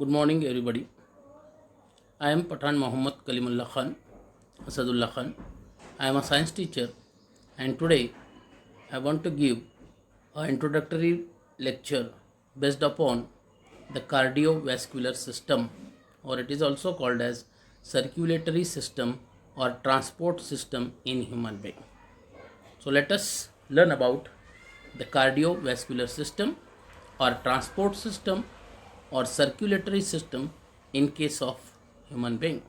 Good morning, everybody. I am Pathan Mohammad Kalimullah Khan, Asadullah Khan. I am a science teacher, and today I want to give an introductory lecture based upon the cardiovascular system, or it is also called as circulatory system or transport system in human being. So let us learn about the cardiovascular system or transport system or circulatory system in case of human being.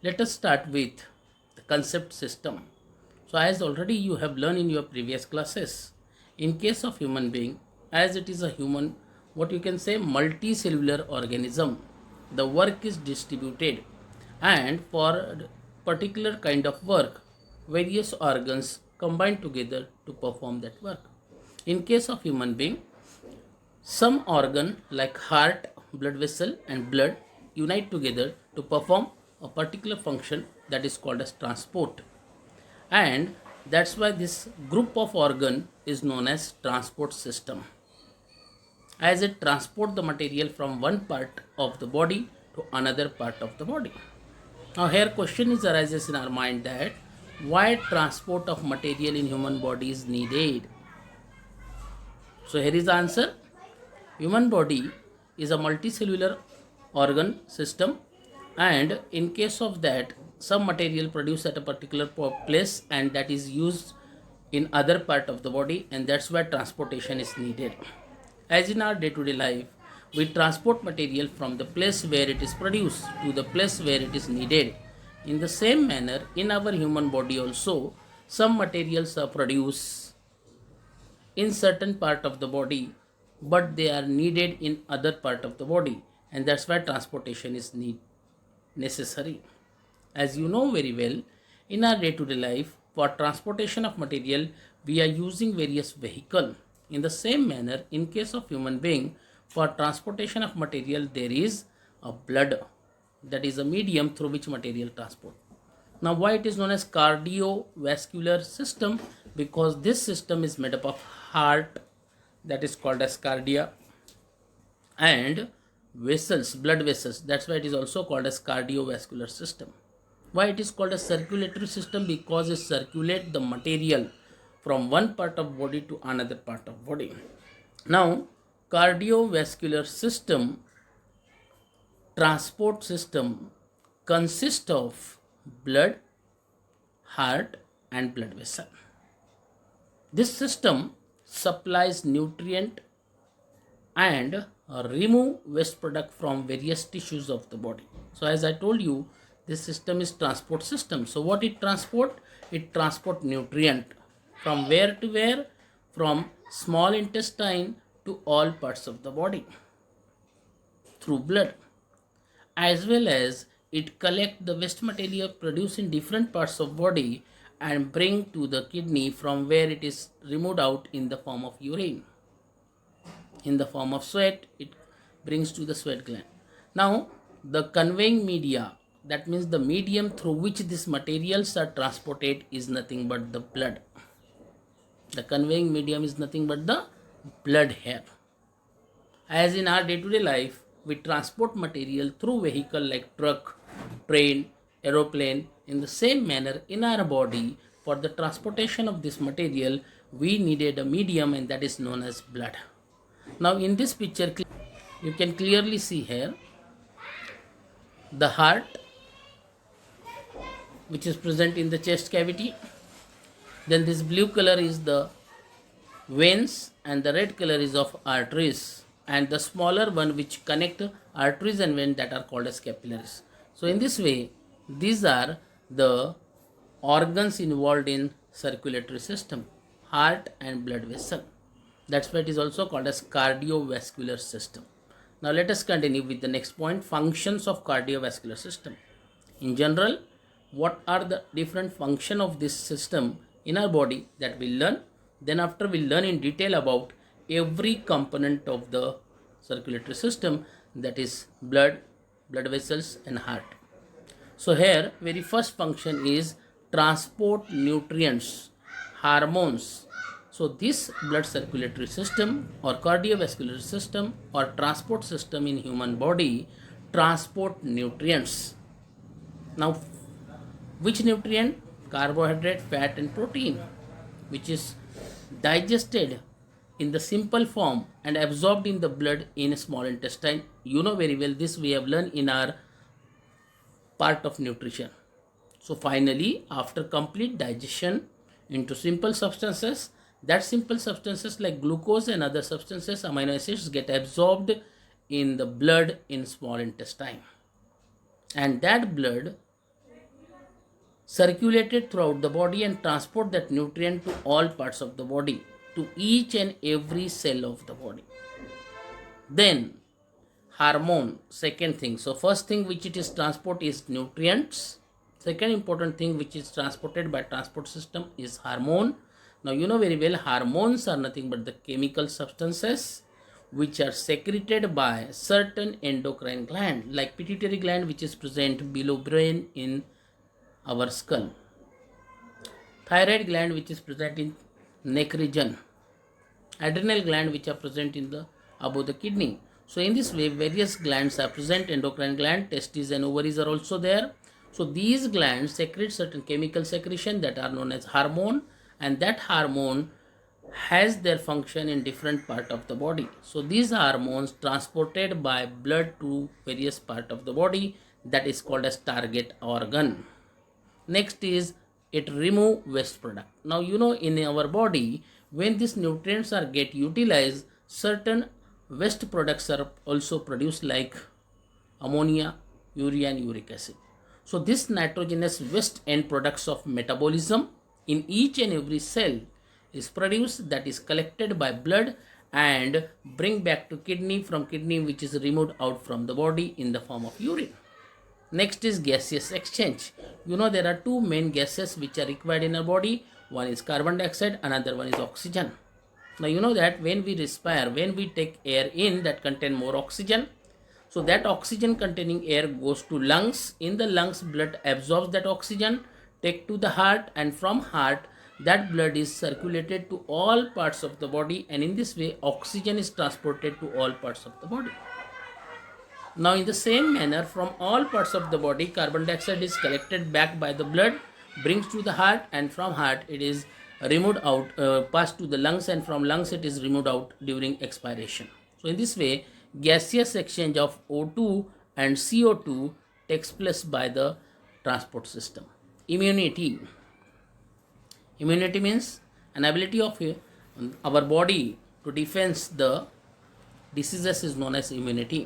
Let us start with the concept system. So as already you have learned in your previous classes, in case of human being, as it is a human, what you can say, multicellular organism, the work is distributed, and for particular kind of work, various organs combine together to perform that work. In case of human being, some organ like heart, blood vessel and blood unite together to perform a particular function that is called as transport, and that's why this group of organ is known as transport system, as it transport the material from one part of the body to another part of the body. Now here question is arises in our mind that why transport of material in human body is needed. So here is the answer. Human body is a multicellular organ system, and in case of that, some material produced at a particular place and that is used in other part of the body, and that's why transportation is needed. As in our day-to-day life, we transport material from the place where it is produced to the place where it is needed. In the same manner, in our human body also, some materials are produced in certain part of the body, but they are needed in other part of the body, and that's why transportation is necessary. As you know very well, in our day-to-day life, for transportation of material we are using various vehicle. In the same manner, in case of human being, for transportation of material there is a blood, that is a medium through which material transport. Now why it is known as cardiovascular system? Because this system is made up of heart, that is called as cardia, and vessels, blood vessels, that's why it is also called as cardiovascular system. Why it is called a circulatory system? Because it circulates the material from one part of body to another part of body. Now cardiovascular system, transport system, consists of blood, heart and blood vessel. This system supplies nutrient and remove waste product from various tissues of the body. So as I told you, this system is transport system. So what it transport? It transport nutrient from where to where? From small intestine to all parts of the body through blood, as well as it collect the waste material produced in different parts of body and bring to the kidney, from where it is removed out in the form of urine. In the form of sweat, it brings to the sweat gland. Now the conveying media, that means the medium through which these materials are transported, is nothing but the blood. The conveying medium is nothing but the blood here. As in our day-to-day life, we transport material through vehicle like truck, train, aeroplane. In the same manner, in our body, for the transportation of this material, we needed a medium, and that is known as blood. Now in this picture, you can clearly see here the heart, which is present in the chest cavity. Then this blue color is the veins, and the red color is of arteries, and the smaller one which connect arteries and veins, that are called as capillaries. So in this way, these are the organs involved in circulatory system, heart and blood vessel. That's why it is also called as cardiovascular system. Now let us continue with the next point, functions of cardiovascular system. In general, what are the different function of this system in our body, that we'll learn. Then after we'll learn in detail about every component of the circulatory system, that is blood, blood vessels and heart. So here very first function is transport nutrients, hormones, So this blood circulatory system or cardiovascular system or transport system in human body transport nutrients. Now which nutrient? Carbohydrate, fat and protein, which is digested in the simple form and absorbed in the blood in small intestine. You know very well, this we have learned in our part of nutrition. So finally, after complete digestion into simple substances, that simple substances like glucose and other substances, amino acids, get absorbed in the blood in small intestine. And that blood circulated throughout the body and transport that nutrient to all parts of the body, to each and every cell of the body. Then hormone, second thing. So first thing which it is transport is nutrients. Second important thing which is transported by transport system is hormone. Now you know very well, hormones are nothing but the chemical substances which are secreted by certain endocrine gland, like pituitary gland, which is present below brain in our skull, thyroid gland which is present in neck region, adrenal gland which are present in the above the kidney. So in this way various glands are present, endocrine gland, testes and ovaries are also there. So these glands secrete certain chemical secretion that are known as hormone, and that hormone has their function in different part of the body. So these hormones transported by blood to various part of the body, that is called as target organ. Next is it remove waste product. Now you know in our body when these nutrients are get utilized, certain waste products are also produced like ammonia, urea and uric acid. So this nitrogenous waste end products of metabolism in each and every cell is produced, that is collected by blood and bring back to kidney, from kidney which is removed out from the body in the form of urine. Next is gaseous exchange. You know there are two main gases which are required in our body. One is carbon dioxide, another one is oxygen. Now you know that when we respire, when we take air in that contain more oxygen, so that oxygen containing air goes to lungs. In the lungs, blood absorbs that oxygen, take to the heart, and from heart that blood is circulated to all parts of the body, and in this way oxygen is transported to all parts of the body. Now in the same manner, from all parts of the body carbon dioxide is collected back by the blood, brings to the heart, and from heart it is removed out, passed to the lungs, and from lungs it is removed out during expiration. So in this way gaseous exchange of O2 and CO2 takes place by the transport system. Immunity means an ability of our body to defend the diseases is known as immunity.